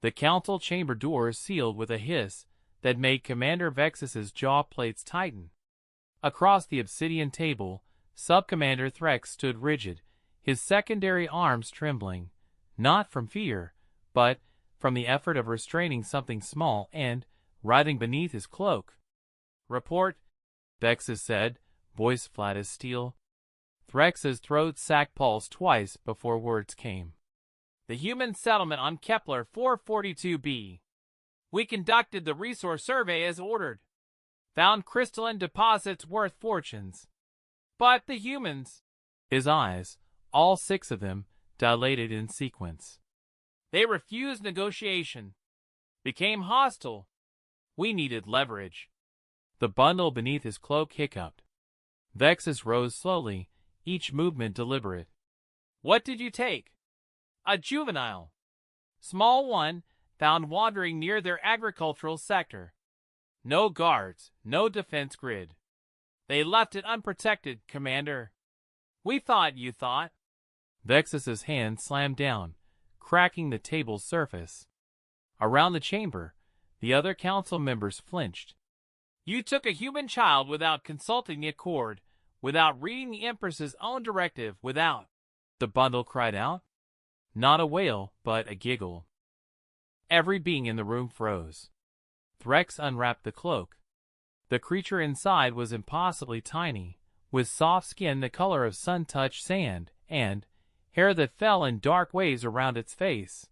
The council chamber doors sealed with a hiss that made Commander Vexus's jaw plates tighten. Across the obsidian table, Subcommander Threx stood rigid, his secondary arms trembling, not from fear, but from the effort of restraining something small and writhing beneath his cloak. "Report," Vexus said, voice flat as steel. Threx's throat sack pulsed twice before words came. "The human settlement on Kepler 442b. We conducted the resource survey as ordered. Found crystalline deposits worth fortunes. But the humans—" His eyes, all 6 of them, dilated in sequence. "They refused negotiation. Became hostile. We needed leverage." The bundle beneath his cloak hiccuped. Vexus rose slowly, each movement deliberate. "What did you take?" "A juvenile. Small one, found wandering near their agricultural sector. No guards, no defense grid. They left it unprotected, Commander. We thought you thought." Vexus's hand slammed down, cracking the table's surface. Around the chamber, the other council members flinched. "You took a human child without consulting the Accord, without reading the Empress's own directive, without—" the bundle cried out. Not a wail, but a giggle. Every being in the room froze. Threx unwrapped the cloak. The creature inside was impossibly tiny, with soft skin the color of sun-touched sand, and hair that fell in dark waves around its face.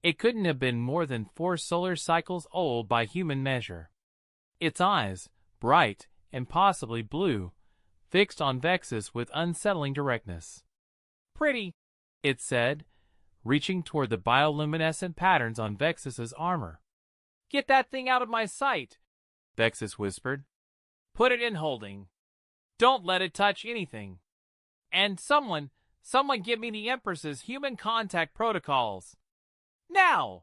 It couldn't have been more than 4 solar cycles old by human measure. Its eyes, bright and possibly blue, fixed on Vexus with unsettling directness. "Pretty," it said, reaching toward the bioluminescent patterns on Vexus's armor. "Get that thing out of my sight," Vexus whispered. "Put it in holding. Don't let it touch anything. And someone give me the Empress's human contact protocols. Now!"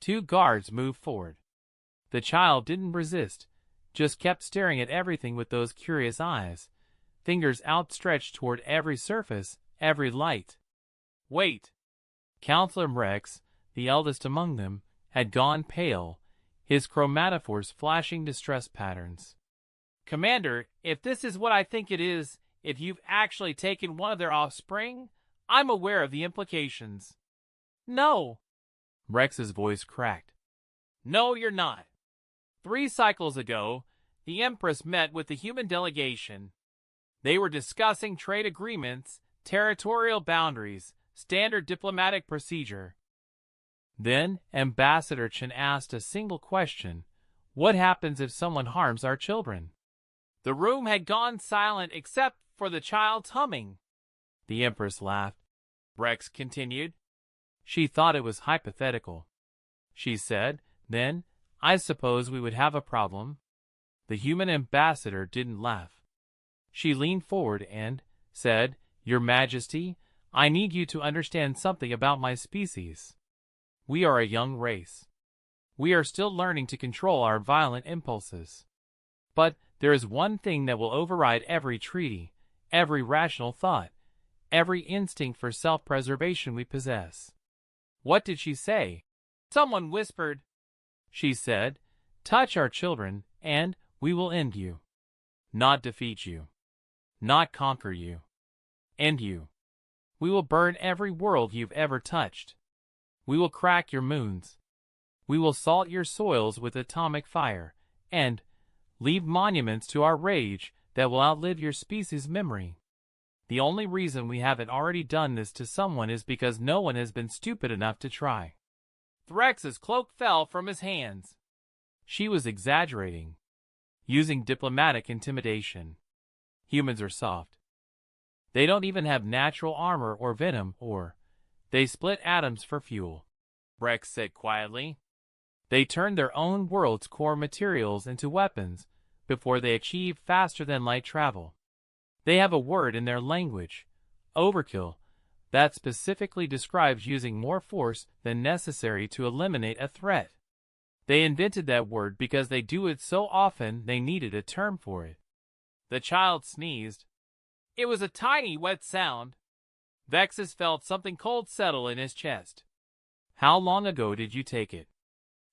2 guards moved forward. The child didn't resist, just kept staring at everything with those curious eyes, fingers outstretched toward every surface, every light. "Wait." Counselor Rex, the eldest among them, had gone pale, his chromatophores flashing distress patterns. "Commander, if this is what I think it is, if you've actually taken one of their offspring, I'm aware of the implications." "No." Rex's voice cracked. "No, you're not. 3 cycles ago, the Empress met with the human delegation. They were discussing trade agreements, territorial boundaries, standard diplomatic procedure. Then Ambassador Chen asked a single question: what happens if someone harms our children? The room had gone silent except for the child's humming." The Empress laughed. Rex continued. "She thought it was hypothetical. She said, then, I suppose we would have a problem." The human ambassador didn't laugh. She leaned forward and said, "Your Majesty, I need you to understand something about my species. We are a young race. We are still learning to control our violent impulses. But there is one thing that will override every treaty, every rational thought, every instinct for self-preservation we possess." "What did she say?" "Someone whispered." "She said, touch our children, and we will end you. Not defeat you. Not conquer you. End you. We will burn every world you've ever touched. We will crack your moons. We will salt your soils with atomic fire, and leave monuments to our rage that will outlive your species' memory. The only reason we haven't already done this to someone is because no one has been stupid enough to try." Threx's cloak fell from his hands. She was exaggerating, using diplomatic intimidation. Humans are soft. They don't even have natural armor or venom, or they split atoms for fuel, Rex said quietly. They turn their own world's core materials into weapons before they achieve faster-than-light travel. They have a word in their language, overkill, that specifically describes using more force than necessary to eliminate a threat. They invented that word because they do it so often they needed a term for it. The child sneezed. It was a tiny, wet sound. Vexus felt something cold settle in his chest. How long ago did you take it?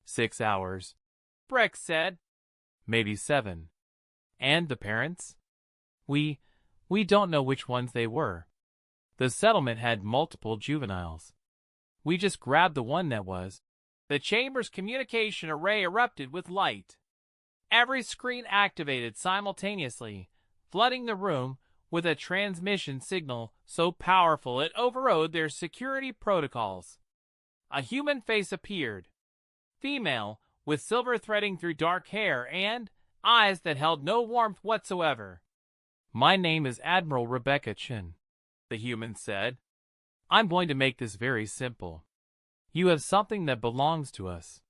6 hours. Breck said. Maybe 7. And the parents? We don't know which ones they were. The settlement had multiple juveniles. We just grabbed the one that was. The chamber's communication array erupted with light. Every screen activated simultaneously, flooding the room with a transmission signal so powerful it overrode their security protocols. A human face appeared. Female, with silver threading through dark hair and eyes that held no warmth whatsoever. My name is Admiral Rebecca Chin, the human said. I'm going to make this very simple. You have something that belongs to us.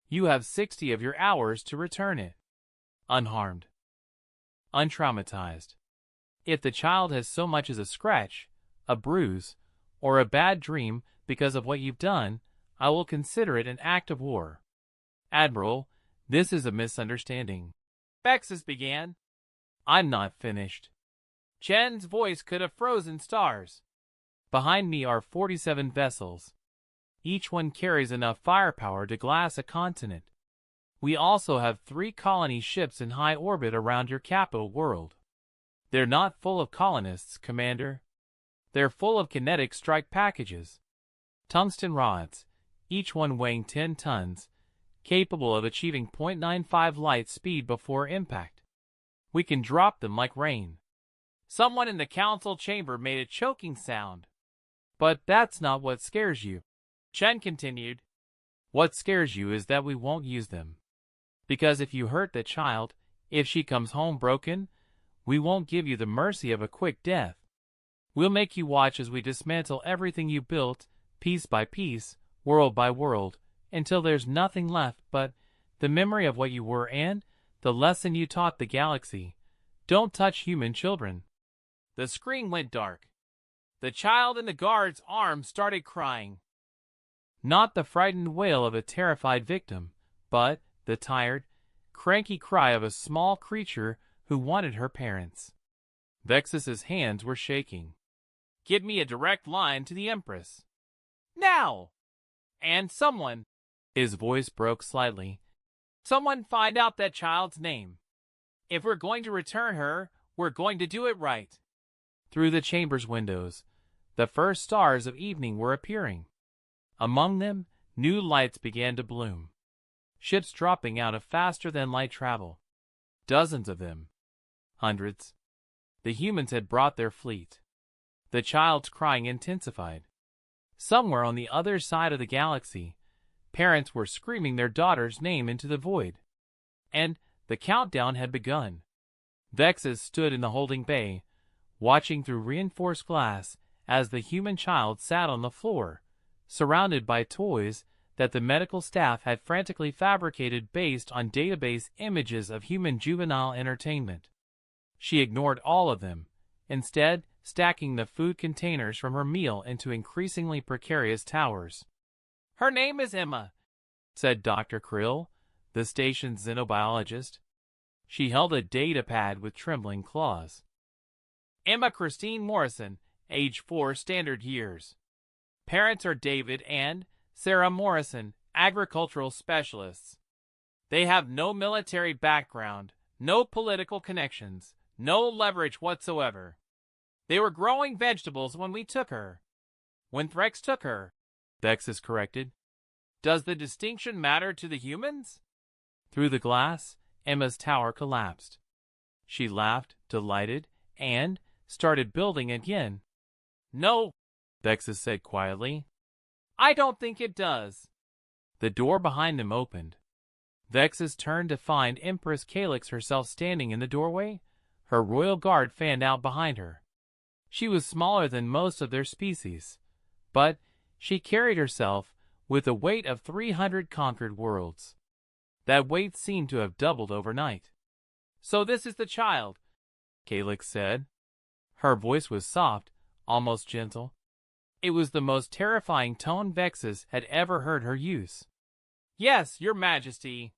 You have 60 of your hours to return it. Unharmed. Untraumatized. If the child has so much as a scratch, a bruise, or a bad dream because of what you've done, I will consider it an act of war. Admiral, this is a misunderstanding. Vexus began. I'm not finished. Chen's voice could have frozen stars. Behind me are 47 vessels. Each one carries enough firepower to glass a continent. We also have 3 colony ships in high orbit around your capital world. They're not full of colonists, Commander. They're full of kinetic strike packages. Tungsten rods, each one weighing 10 tons, capable of achieving 0.95 light speed before impact. We can drop them like rain. Someone in the council chamber made a choking sound. But that's not what scares you. Chen continued. What scares you is that we won't use them. Because if you hurt the child, if she comes home broken, we won't give you the mercy of a quick death. We'll make you watch as we dismantle everything you built, piece by piece, world by world, until there's nothing left but the memory of what you were and the lesson you taught the galaxy. Don't touch human children. The screen went dark. The child in the guard's arms started crying. Not the frightened wail of a terrified victim, but the tired, cranky cry of a small creature who wanted her parents. Vexus's hands were shaking. Give me a direct line to the Empress. Now! And someone, his voice broke slightly, someone find out that child's name. If we're going to return her, we're going to do it right. Through the chamber's windows, the first stars of evening were appearing. Among them, new lights began to bloom. Ships dropping out of faster-than-light travel. Dozens of them. Hundreds. The humans had brought their fleet. The child's crying intensified. Somewhere on the other side of the galaxy, parents were screaming their daughter's name into the void. And the countdown had begun. Vexus stood in the holding bay, watching through reinforced glass as the human child sat on the floor, surrounded by toys that the medical staff had frantically fabricated based on database images of human juvenile entertainment. She ignored all of them, instead stacking the food containers from her meal into increasingly precarious towers. Her name is Emma, said Dr. Krill, the station's xenobiologist. She held a data pad with trembling claws. Emma Christine Morrison, age 4 standard years. Parents are David and Sarah Morrison, agricultural specialists. They have no military background, no political connections, no leverage whatsoever. They were growing vegetables when we took her. When Threx took her, Vexus corrected. Does the distinction matter to the humans? Through the glass, Emma's tower collapsed. She laughed, delighted, and started building again. No, Vexus said quietly. I don't think it does. The door behind them opened. Vexus turned to find Empress Calyx herself standing in the doorway, her royal guard fanned out behind her. She was smaller than most of their species, but she carried herself with the weight of 300 conquered worlds. That weight seemed to have doubled overnight. So this is the child, Calyx said. Her voice was soft, almost gentle. It was the most terrifying tone Vexus had ever heard her use. Yes, your majesty.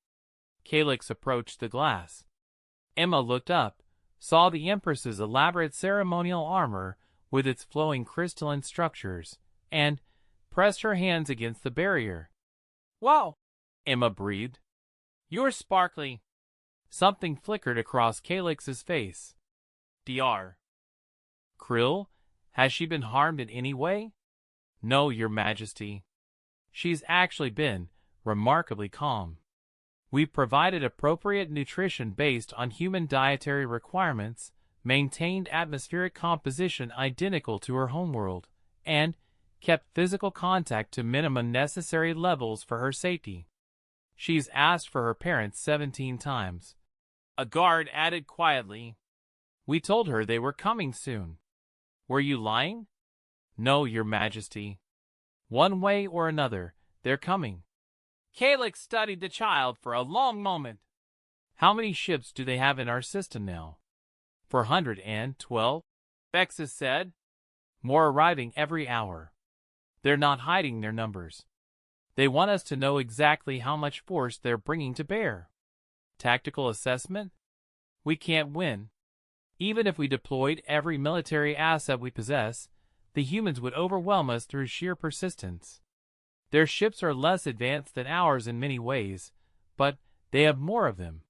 Calyx approached the glass. Emma looked up, saw the Empress's elaborate ceremonial armor with its flowing crystalline structures, and pressed her hands against the barrier. "Wow," Emma breathed. "You're sparkly." Something flickered across Calyx's face. "Dr. Krill, has she been harmed in any way?" "No, Your Majesty. She's actually been remarkably calm. We've provided appropriate nutrition based on human dietary requirements, maintained atmospheric composition identical to her homeworld, and kept physical contact to minimum necessary levels for her safety. She's asked for her parents 17 times. A guard added quietly. "We told her they were coming soon." "Were you lying?" "No, Your Majesty. One way or another, they're coming." Calyx studied the child for a long moment. "How many ships do they have in our system now?" 412, Vexus said. "More arriving every hour. They're not hiding their numbers. They want us to know exactly how much force they're bringing to bear." "Tactical assessment? We can't win. Even if we deployed every military asset we possess, the humans would overwhelm us through sheer persistence. Their ships are less advanced than ours in many ways, but they have more of them.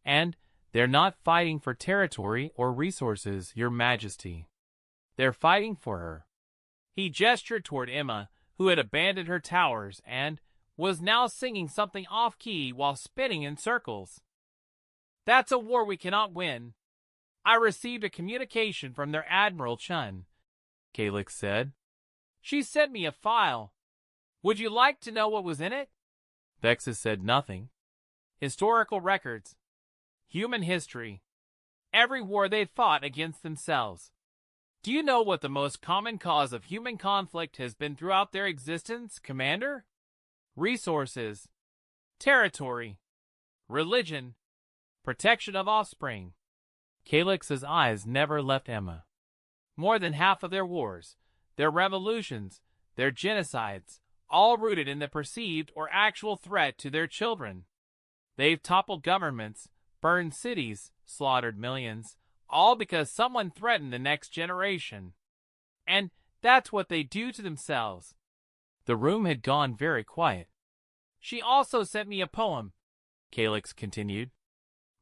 And they're not fighting for territory or resources, Your Majesty. They're fighting for her." He gestured toward Emma, who had abandoned her towers and was now singing something off-key while spinning in circles. "That's a war we cannot win. I received a communication from their Admiral Chun," Calyx said. "She sent me a file. Would you like to know what was in it?" Vexus said nothing. "Historical records. Human history. Every war they've fought against themselves. Do you know what the most common cause of human conflict has been throughout their existence, Commander? Resources. Territory. Religion. Protection of offspring." Calyx's eyes never left Emma. "More than half of their wars, their revolutions, their genocides, all rooted in the perceived or actual threat to their children. They've toppled governments, burned cities, slaughtered millions, all because someone threatened the next generation. And that's what they do to themselves." The room had gone very quiet. "She also sent me a poem," Calyx continued,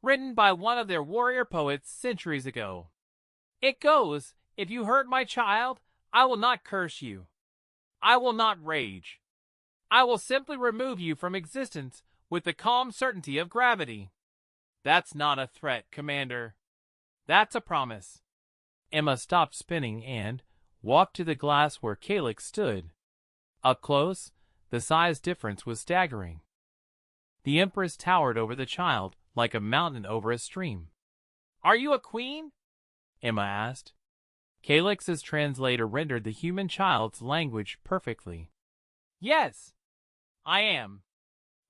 "written by one of their warrior poets centuries ago. It goes, 'If you hurt my child, I will not curse you. I will not rage. I will simply remove you from existence with the calm certainty of gravity.' That's not a threat, Commander. That's a promise." Emma stopped spinning and walked to the glass where Calyx stood. Up close, the size difference was staggering. The Empress towered over the child like a mountain over a stream. "Are you a queen?" Emma asked. Calyx's translator rendered the human child's language perfectly. "Yes, I am.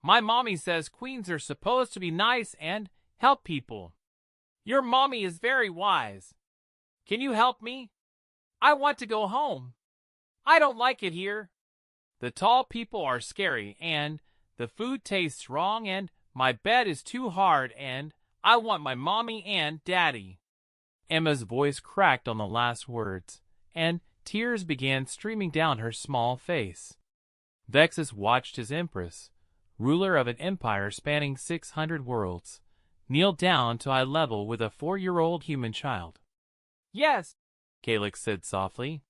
My mommy says queens are supposed to be nice and help people. Your mommy is very wise. Can you help me? I want to go home. I don't like it here. The tall people are scary, and the food tastes wrong, and my bed is too hard, and I want my mommy and daddy." Emma's voice cracked on the last words, and tears began streaming down her small face. Vexus watched his Empress, ruler of an empire spanning 600 worlds, kneel down to eye level with a 4-year-old human child. "Yes," Calyx said softly.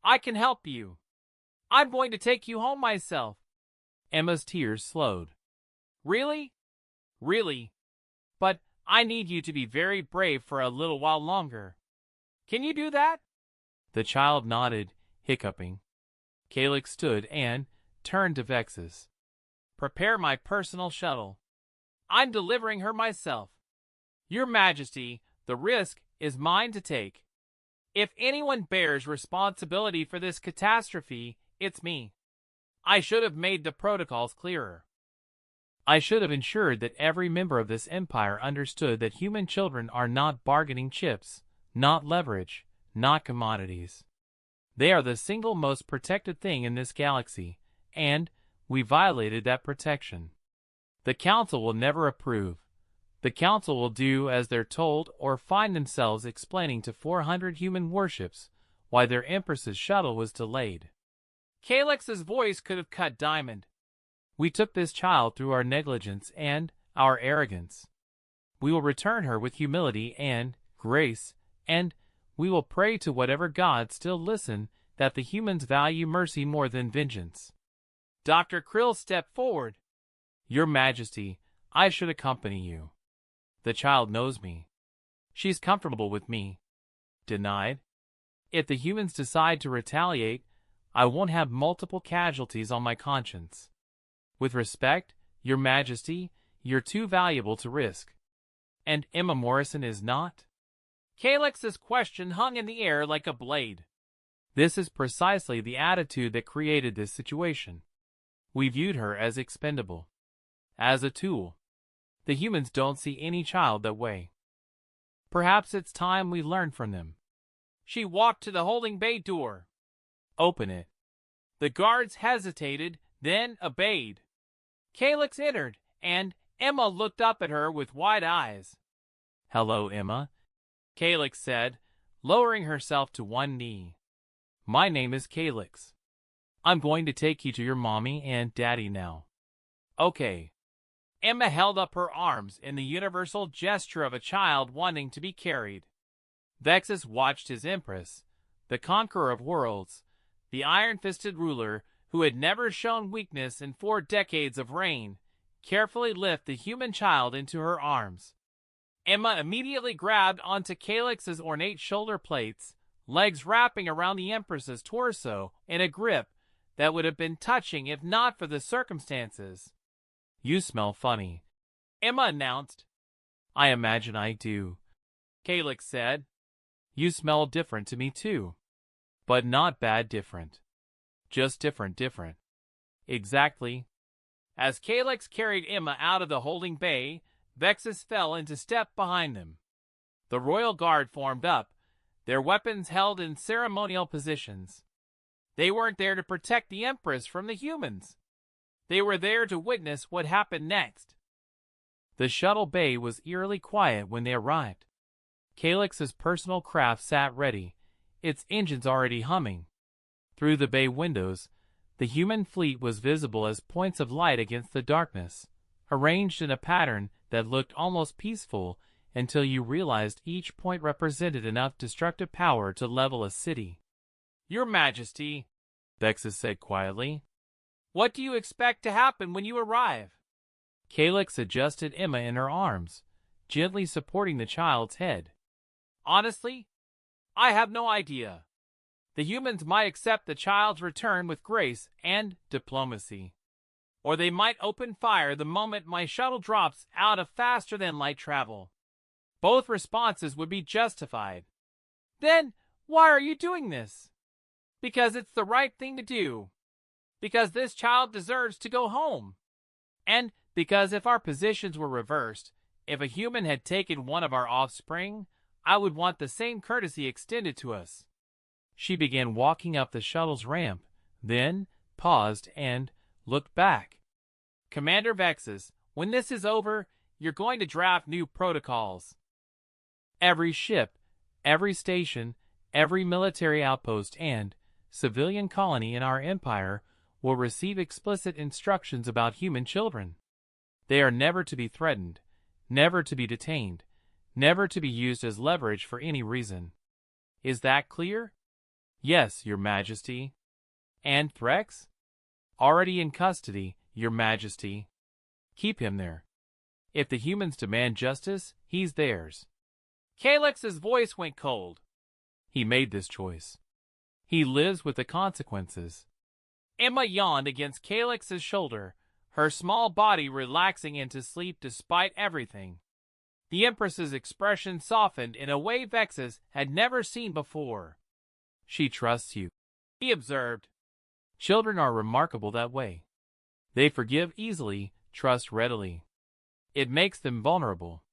"I can help you. I'm going to take you home myself." Emma's tears slowed. "Really? Really? But I need you to be very brave for a little while longer. Can you do that?" The child nodded, hiccuping. Calyx stood and turned to Vexus. "Prepare my personal shuttle. I'm delivering her myself. Your Majesty, the risk is mine to take. If anyone bears responsibility for this catastrophe, it's me. I should have made the protocols clearer. I should have ensured that every member of this empire understood that human children are not bargaining chips, not leverage, not commodities. They are the single most protected thing in this galaxy, and we violated that protection. The Council will never approve. The Council will do as they're told or find themselves explaining to 400 human warships why their Empress's shuttle was delayed. Calyx's voice could have cut diamond. We took this child through our negligence and our arrogance. We will return her with humility and grace, and we will pray to whatever God still listen that the humans value mercy more than vengeance. Dr. Krill stepped forward. Your Majesty, I should accompany you. The child knows me. She's comfortable with me. Denied? If the humans decide to retaliate, I won't have multiple casualties on my conscience. With respect, Your Majesty, you're too valuable to risk. And Emma Morrison is not? Calyx's question hung in the air like a blade. This is precisely the attitude that created this situation. We viewed her as expendable. As a tool. The humans don't see any child that way. Perhaps it's time we learn from them. She walked to the holding bay door. Open it. The guards hesitated, then obeyed. Calyx entered, and Emma looked up at her with wide eyes. Hello, Emma, Calyx said, lowering herself to one knee. My name is Calyx. I'm going to take you to your mommy and daddy now. Okay. Emma held up her arms in the universal gesture of a child wanting to be carried. Vexus watched his empress, the conqueror of worlds, the iron-fisted ruler who had never shown weakness in 4 decades of reign, carefully lift the human child into her arms. Emma immediately grabbed onto Calyx's ornate shoulder plates, legs wrapping around the empress's torso in a grip that would have been touching if not for the circumstances. You smell funny, Emma announced. I imagine I do, Calyx said. You smell different to me too. But not bad different. Just different. Exactly. As Calyx carried Emma out of the holding bay, Vexus fell into step behind them. The royal guard formed up, their weapons held in ceremonial positions. They weren't there to protect the Empress from the humans. They were there to witness what happened next. The shuttle bay was eerily quiet when they arrived. Calyx's personal craft sat ready, its engines already humming. Through the bay windows, the human fleet was visible as points of light against the darkness, arranged in a pattern that looked almost peaceful until you realized each point represented enough destructive power to level a city. Your Majesty, Vexus said quietly, what do you expect to happen when you arrive? Calyx adjusted Emma in her arms, gently supporting the child's head. Honestly, I have no idea. The humans might accept the child's return with grace and diplomacy. Or they might open fire the moment my shuttle drops out of faster-than-light travel. Both responses would be justified. Then, why are you doing this? Because it's the right thing to do. Because this child deserves to go home. And because if our positions were reversed, if a human had taken one of our offspring, I would want the same courtesy extended to us. She began walking up the shuttle's ramp, then paused and looked back. Commander Vexus, when this is over, you're going to draft new protocols. Every ship, every station, every military outpost and civilian colony in our empire will receive explicit instructions about human children. They are never to be threatened, never to be detained, never to be used as leverage for any reason. Is that clear? Yes, Your Majesty. And Threx? Already in custody, Your Majesty. Keep him there. If the humans demand justice, he's theirs. Calyx's voice went cold. He made this choice. He lives with the consequences. Emma yawned against Calyx's shoulder, her small body relaxing into sleep despite everything. The Empress's expression softened in a way Vexus had never seen before. She trusts you, he observed. Children are remarkable that way. They forgive easily, trust readily. It makes them vulnerable.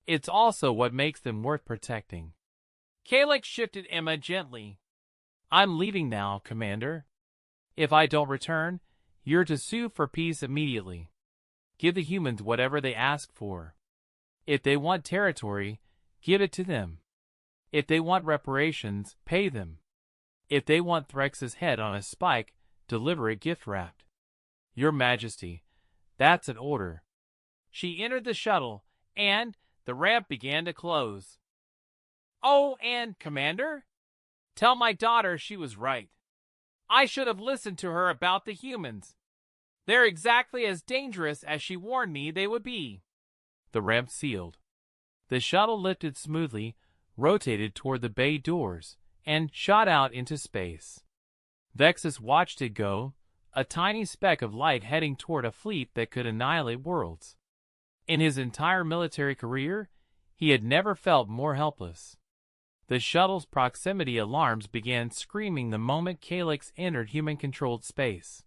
It's also what makes them worth protecting. Calyx shifted Emma gently. I'm leaving now, Commander. If I don't return, you're to sue for peace immediately. Give the humans whatever they ask for. If they want territory, give it to them. If they want reparations, pay them. If they want Threx's head on a spike, deliver it gift-wrapped. Your Majesty, that's an order. She entered the shuttle, and the ramp began to close. Oh, and, Commander? Tell my daughter she was right. I should have listened to her about the humans. They're exactly as dangerous as she warned me they would be. The ramp sealed. The shuttle lifted smoothly, rotated toward the bay doors, and shot out into space. Vexus watched it go, a tiny speck of light heading toward a fleet that could annihilate worlds. In his entire military career, he had never felt more helpless. The shuttle's proximity alarms began screaming the moment Calyx entered human-controlled space.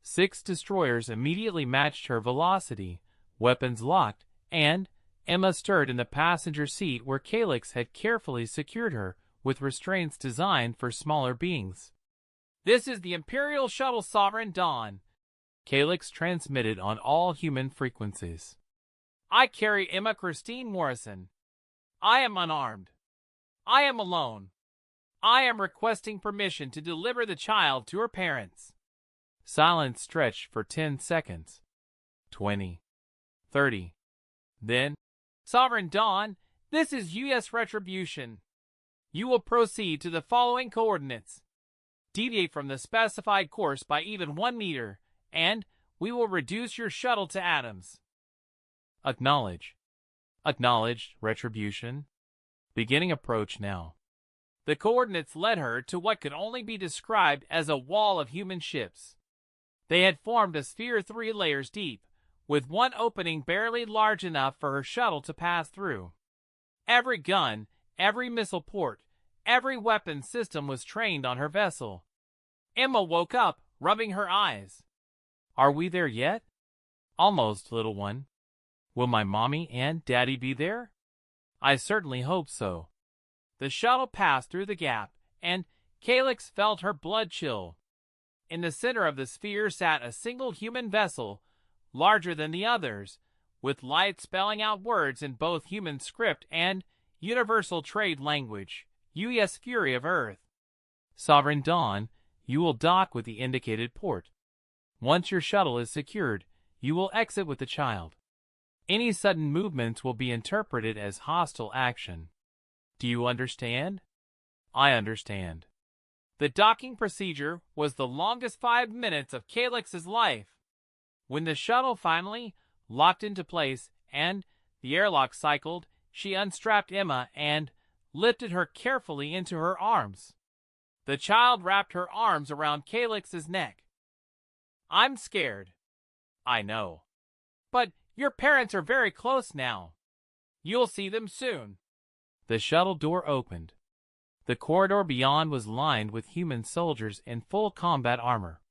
6 destroyers immediately matched her velocity, weapons locked, and Emma stirred in the passenger seat where Calyx had carefully secured her with restraints designed for smaller beings. "This is the Imperial Shuttle Sovereign Dawn," Calyx transmitted on all human frequencies. "I carry Emma Christine Morrison. I am unarmed. I am alone. I am requesting permission to deliver the child to her parents." Silence stretched for 10 seconds. 20. 30. Then, "Sovereign Dawn, this is U.S. Retribution. You will proceed to the following coordinates. Deviate from the specified course by even 1 meter, and we will reduce your shuttle to atoms." Acknowledge. Acknowledged, Retribution. Beginning approach now. The coordinates led her to what could only be described as a wall of human ships. They had formed a sphere 3 layers deep, with one opening barely large enough for her shuttle to pass through. Every gun, every missile port, every weapon system was trained on her vessel. Emma woke up, rubbing her eyes. "Are we there yet?" "Almost, little one." "Will my mommy and daddy be there?" "I certainly hope so." The shuttle passed through the gap, and Calyx felt her blood chill. In the center of the sphere sat a single human vessel, larger than the others, with lights spelling out words in both human script and universal trade language, U.S. Fury of Earth. "Sovereign Dawn, you will dock with the indicated port. Once your shuttle is secured, you will exit with the child. Any sudden movements will be interpreted as hostile action. Do you understand?" "I understand." The docking procedure was the longest 5 minutes of Calyx's life. When the shuttle finally locked into place and the airlock cycled, she unstrapped Emma and lifted her carefully into her arms. The child wrapped her arms around Calyx's neck. "I'm scared." "I know. But your parents are very close now. You'll see them soon." The shuttle door opened. The corridor beyond was lined with human soldiers in full combat armor.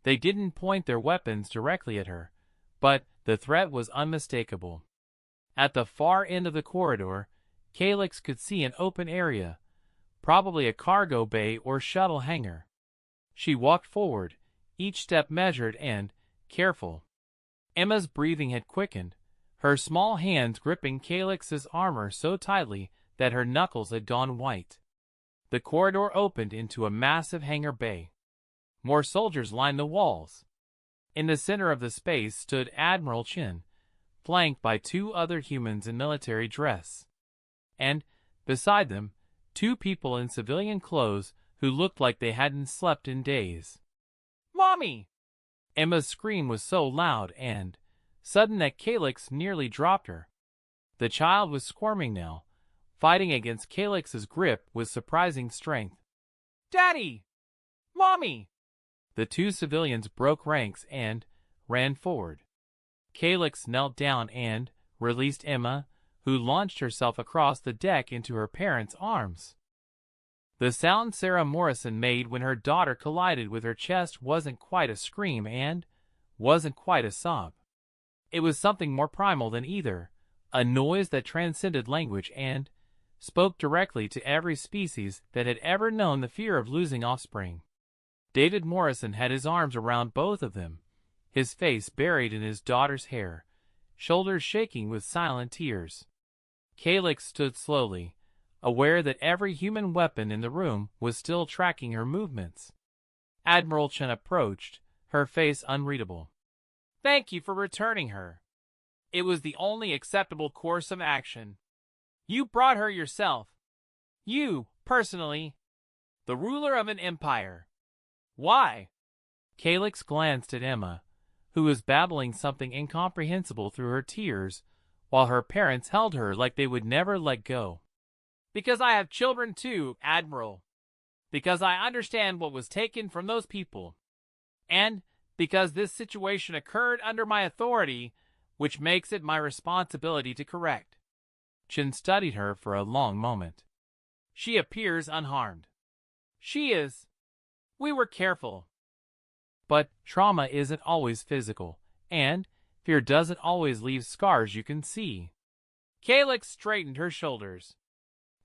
They didn't point their weapons directly at her, but the threat was unmistakable. At the far end of the corridor, Calyx could see an open area, probably a cargo bay or shuttle hangar. She walked forward, each step measured and careful. Emma's breathing had quickened, her small hands gripping Calyx's armor so tightly that her knuckles had gone white. The corridor opened into a massive hangar bay. More soldiers lined the walls. In the center of the space stood Admiral Chen, flanked by 2 other humans in military dress. And, beside them, 2 people in civilian clothes who looked like they hadn't slept in days. "Mommy!" Emma's scream was so loud and sudden that Calyx nearly dropped her. The child was squirming now, fighting against Calyx's grip with surprising strength. "Daddy! Mommy!" The 2 civilians broke ranks and ran forward. Calyx knelt down and released Emma, who launched herself across the deck into her parents' arms. The sound Sarah Morrison made when her daughter collided with her chest wasn't quite a scream and wasn't quite a sob. It was something more primal than either, a noise that transcended language and spoke directly to every species that had ever known the fear of losing offspring. David Morrison had his arms around both of them, his face buried in his daughter's hair, shoulders shaking with silent tears. Calyx stood slowly, aware that every human weapon in the room was still tracking her movements. Admiral Chen approached, her face unreadable. Thank you for returning her. It was the only acceptable course of action. You brought her yourself. You, personally. The ruler of an empire. Why? Calyx glanced at Emma, who was babbling something incomprehensible through her tears, while her parents held her like they would never let go. Because I have children too, Admiral. Because I understand what was taken from those people. And because this situation occurred under my authority, which makes it my responsibility to correct. Chen studied her for a long moment. She appears unharmed. She is. We were careful. But trauma isn't always physical, and fear doesn't always leave scars you can see. Calyx straightened her shoulders.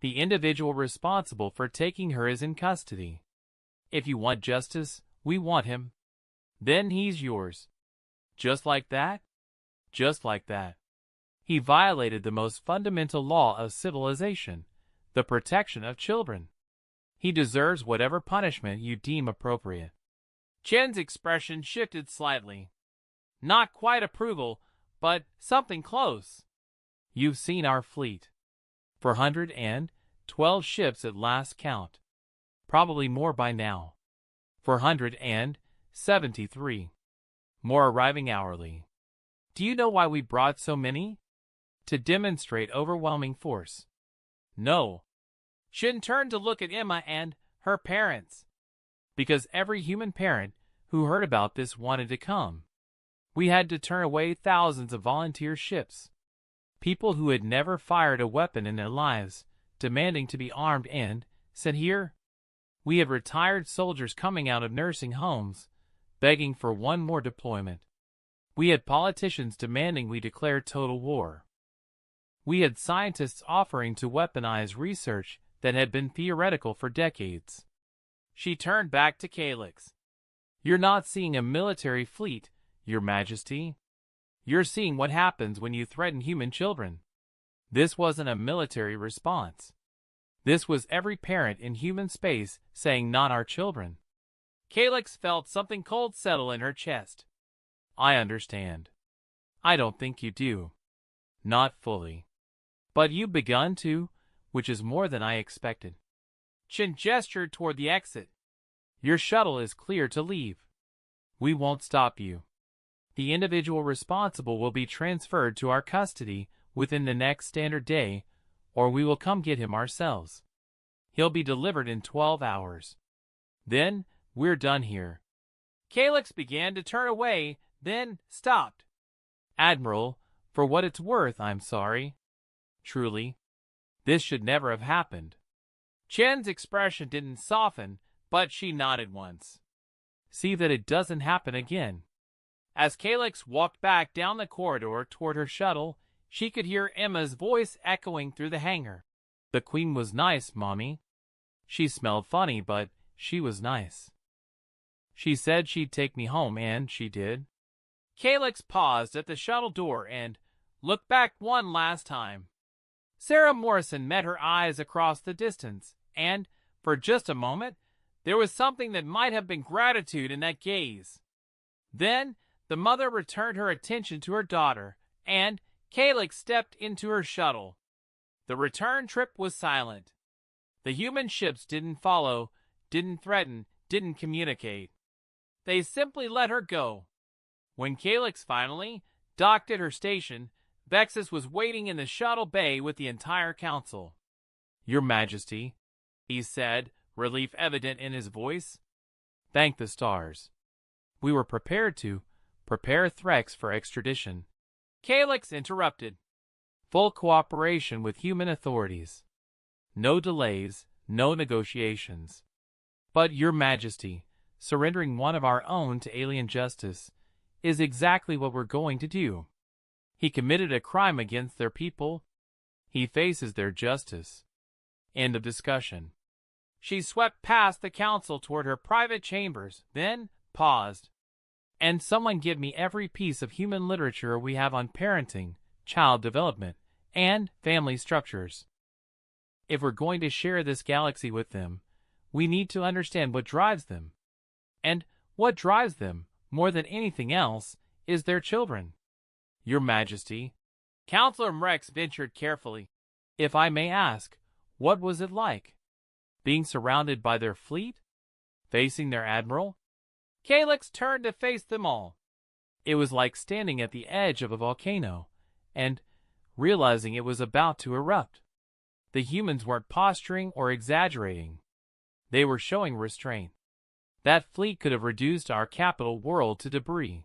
The individual responsible for taking her is in custody. If you want justice, we want him. Then he's yours. Just like that? Just like that. He violated the most fundamental law of civilization, the protection of children. He deserves whatever punishment you deem appropriate. Chen's expression shifted slightly. Not quite approval, but something close. You've seen our fleet. 412 ships at last count. Probably more by now. 473. More arriving hourly. Do you know why we brought so many? To demonstrate overwhelming force. No. Chen turned to look at Emma and her parents. Because every human parent who heard about this wanted to come. We had to turn away thousands of volunteer ships. People who had never fired a weapon in their lives, demanding to be armed and sent here. We had retired soldiers coming out of nursing homes, begging for one more deployment. We had politicians demanding we declare total war. We had scientists offering to weaponize research that had been theoretical for decades. She turned back to Calyx. You're not seeing a military fleet, Your Majesty. You're seeing what happens when you threaten human children. This wasn't a military response. This was every parent in human space saying not our children. Calyx felt something cold settle in her chest. I understand. I don't think you do. Not fully. But you've begun to, which is more than I expected. Chen gestured toward the exit. Your shuttle is clear to leave. We won't stop you. The individual responsible will be transferred to our custody within the next standard day, or we will come get him ourselves. He'll be delivered in 12 hours. Then, we're done here. Calyx began to turn away, then stopped. Admiral, for what it's worth, I'm sorry. Truly. This should never have happened. Chen's expression didn't soften, but she nodded once. See that it doesn't happen again. As Calyx walked back down the corridor toward her shuttle, she could hear Emma's voice echoing through the hangar. The Queen was nice, Mommy. She smelled funny, but she was nice. She said she'd take me home, and she did. Calyx paused at the shuttle door and looked back one last time. Sarah Morrison met her eyes across the distance, and, for just a moment, there was something that might have been gratitude in that gaze. Then, the mother returned her attention to her daughter, and Calyx stepped into her shuttle. The return trip was silent. The human ships didn't follow, didn't threaten, didn't communicate. They simply let her go. When Calyx finally docked at her station, Vexus was waiting in the shuttle bay with the entire council. Your Majesty, he said, relief evident in his voice. Thank the stars. We were prepared to prepare Threx for extradition. Calyx interrupted. Full cooperation with human authorities. No delays, no negotiations. But Your Majesty, surrendering one of our own to alien justice is exactly what we're going to do. He committed a crime against their people. He faces their justice. End of discussion. She swept past the council toward her private chambers, then paused. And someone give me every piece of human literature we have on parenting, child development, and family structures. If we're going to share this galaxy with them, we need to understand what drives them. And what drives them, more than anything else, is their children. Your Majesty, Counselor Rex ventured carefully, if I may ask, what was it like? Being surrounded by their fleet? Facing their admiral? Calyx turned to face them all. It was like standing at the edge of a volcano, and realizing it was about to erupt. The humans weren't posturing or exaggerating. They were showing restraint. That fleet could have reduced our capital world to debris.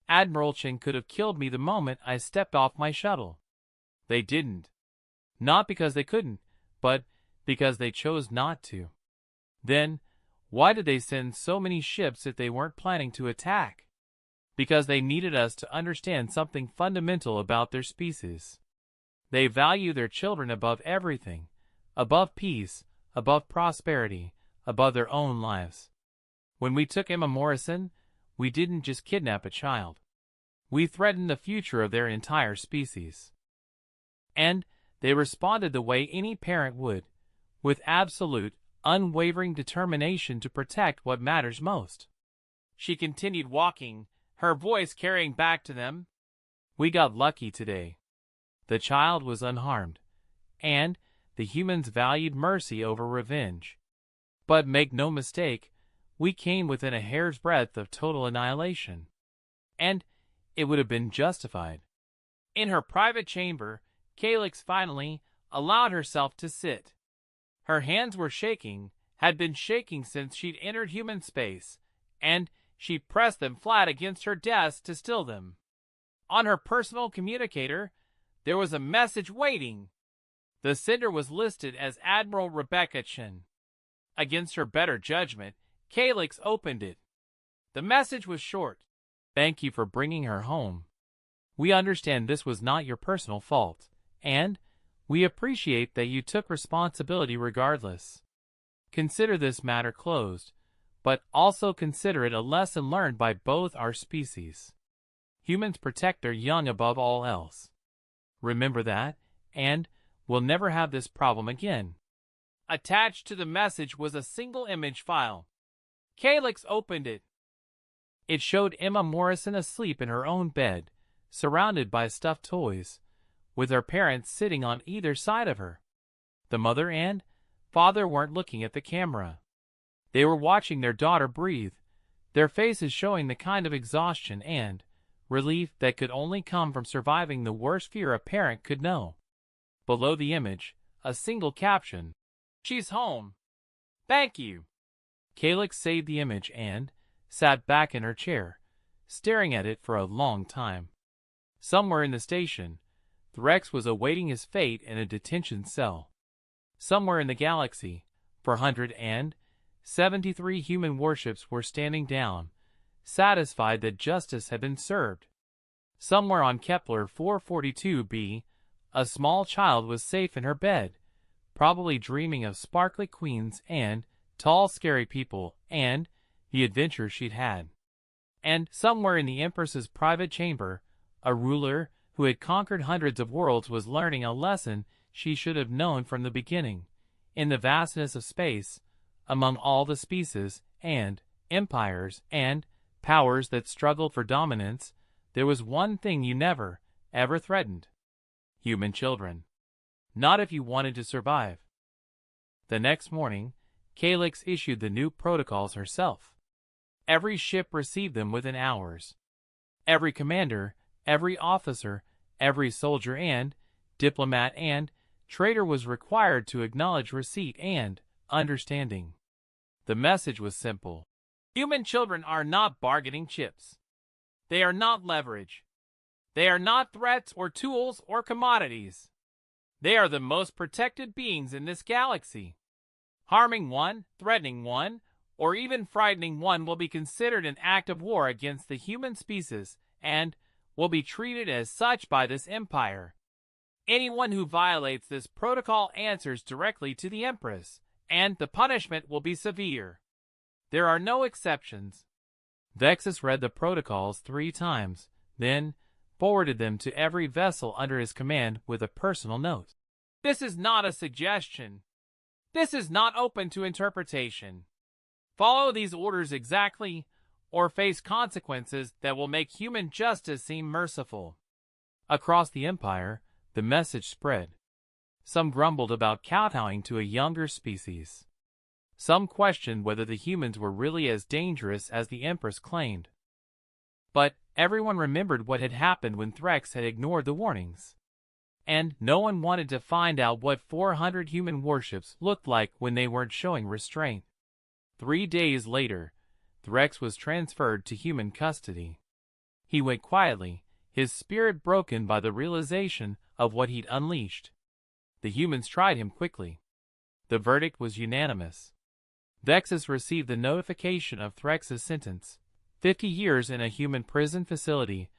Admiral Chen could have killed me the moment I stepped off my shuttle. They didn't. Not because they couldn't, but because they chose not to. Then, why did they send so many ships if they weren't planning to attack? Because they needed us to understand something fundamental about their species. They value their children above everything, above peace, above prosperity, above their own lives. When we took Emma Morrison, we didn't just kidnap a child. We threatened the future of their entire species. And they responded the way any parent would, with absolute, unwavering determination to protect what matters most. She continued walking, her voice carrying back to them. We got lucky today. The child was unharmed, and the humans valued mercy over revenge. But make no mistake, we came within a hair's breadth of total annihilation. And it would have been justified. In her private chamber, Calyx finally allowed herself to sit. Her hands were shaking, had been shaking since she'd entered human space, and she pressed them flat against her desk to still them. On her personal communicator, there was a message waiting. The sender was listed as Admiral Rebecca Chen. Against her better judgment, Calyx opened it. The message was short. Thank you for bringing her home. We understand this was not your personal fault, and we appreciate that you took responsibility regardless. Consider this matter closed, but also consider it a lesson learned by both our species. Humans protect their young above all else. Remember that, and we'll never have this problem again. Attached to the message was a single image file. Calyx opened it. It showed Emma Morrison asleep in her own bed, surrounded by stuffed toys, with her parents sitting on either side of her. The mother and father weren't looking at the camera. They were watching their daughter breathe, their faces showing the kind of exhaustion and relief that could only come from surviving the worst fear a parent could know. Below the image, a single caption: "She's home. Thank you." Calyx saved the image and sat back in her chair, staring at it for a long time. Somewhere in the station, Threx was awaiting his fate in a detention cell. Somewhere in the galaxy, 473 human warships were standing down, satisfied that justice had been served. Somewhere on Kepler 442b, a small child was safe in her bed, probably dreaming of sparkly queens and tall, scary people and the adventure she'd had. And somewhere in the Empress's private chamber, a ruler who had conquered hundreds of worlds was learning a lesson she should have known from the beginning. In the vastness of space, among all the species and empires and powers that struggled for dominance, there was one thing you never, ever threatened: human children. Not if you wanted to survive. The next morning, Calyx issued the new protocols herself. Every ship received them within hours. Every commander, every officer, every soldier and diplomat and trader was required to acknowledge receipt and understanding. The message was simple. Human children are not bargaining chips. They are not leverage. They are not threats or tools or commodities. They are the most protected beings in this galaxy. Harming one, threatening one, or even frightening one will be considered an act of war against the human species and will be treated as such by this empire. Anyone who violates this protocol answers directly to the Empress, and the punishment will be severe. There are no exceptions. Vexus read the protocols 3 times, then forwarded them to every vessel under his command with a personal note. This is not a suggestion. This is not open to interpretation. Follow these orders exactly, or face consequences that will make human justice seem merciful. Across the empire, the message spread. Some grumbled about kowtowing to a younger species. Some questioned whether the humans were really as dangerous as the Empress claimed. But everyone remembered what had happened when Threx had ignored the warnings. And no one wanted to find out what 400 human warships looked like when they weren't showing restraint. 3 days later, Threx was transferred to human custody. He went quietly, his spirit broken by the realization of what he'd unleashed. The humans tried him quickly. The verdict was unanimous. Vexus received the notification of Threx's sentence, 50 years in a human prison facility,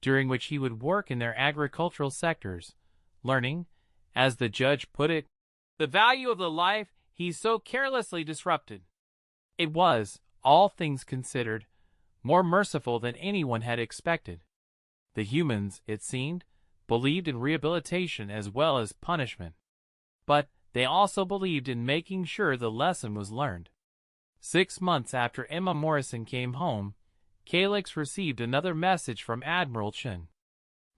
during which he would work in their agricultural sectors, learning, as the judge put it, the value of the life he so carelessly disrupted. It was, all things considered, more merciful than anyone had expected. The humans, it seemed, believed in rehabilitation as well as punishment. But they also believed in making sure the lesson was learned. 6 months after Emma Morrison came home, Calyx received another message from Admiral Chen.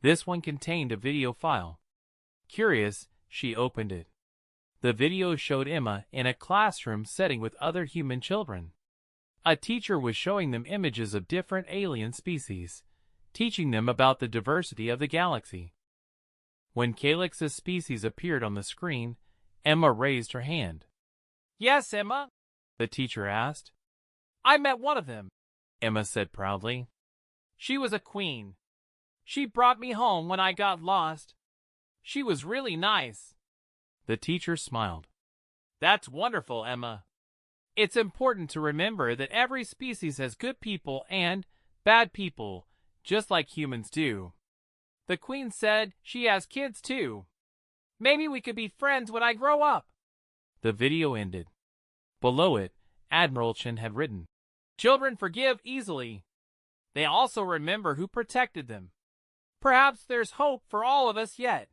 This one contained a video file. Curious, she opened it. The video showed Emma in a classroom setting with other human children. A teacher was showing them images of different alien species, teaching them about the diversity of the galaxy. When Calyx's species appeared on the screen, Emma raised her hand. "Yes, Emma?" the teacher asked. "I met one of them," Emma said proudly. "She was a queen. She brought me home when I got lost. She was really nice." The teacher smiled. "That's wonderful, Emma. It's important to remember that every species has good people and bad people, just like humans do. The queen said she has kids too. Maybe we could be friends when I grow up." The video ended. Below it, Admiral Chen had written, "Children forgive easily. They also remember who protected them. Perhaps there's hope for all of us yet."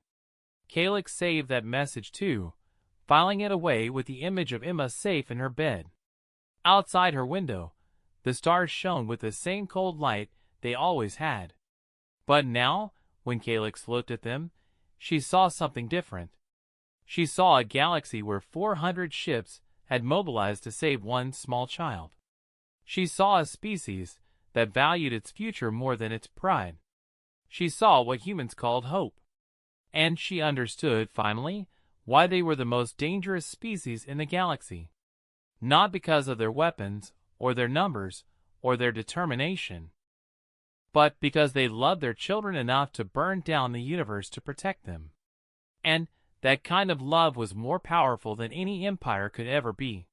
Calyx saved that message too, filing it away with the image of Emma safe in her bed. Outside her window, the stars shone with the same cold light they always had. But now, when Calyx looked at them, she saw something different. She saw a galaxy where 400 ships had mobilized to save one small child. She saw a species that valued its future more than its pride. She saw what humans called hope. And she understood, finally, why they were the most dangerous species in the galaxy. Not because of their weapons, or their numbers, or their determination, but because they loved their children enough to burn down the universe to protect them. And that kind of love was more powerful than any empire could ever be.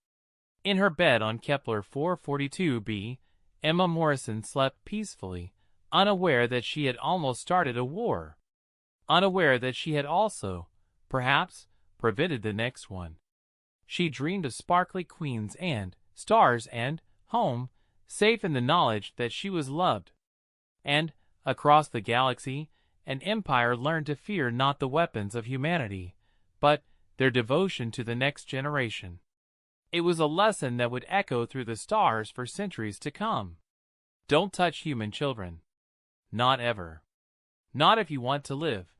In her bed on Kepler 442b, Emma Morrison slept peacefully, unaware that she had almost started a war. Unaware that she had also, perhaps, prevented the next one. She dreamed of sparkly queens and stars and home, safe in the knowledge that she was loved. And, across the galaxy, an empire learned to fear not the weapons of humanity, but their devotion to the next generation. It was a lesson that would echo through the stars for centuries to come. Don't touch human children. Not ever. Not if you want to live.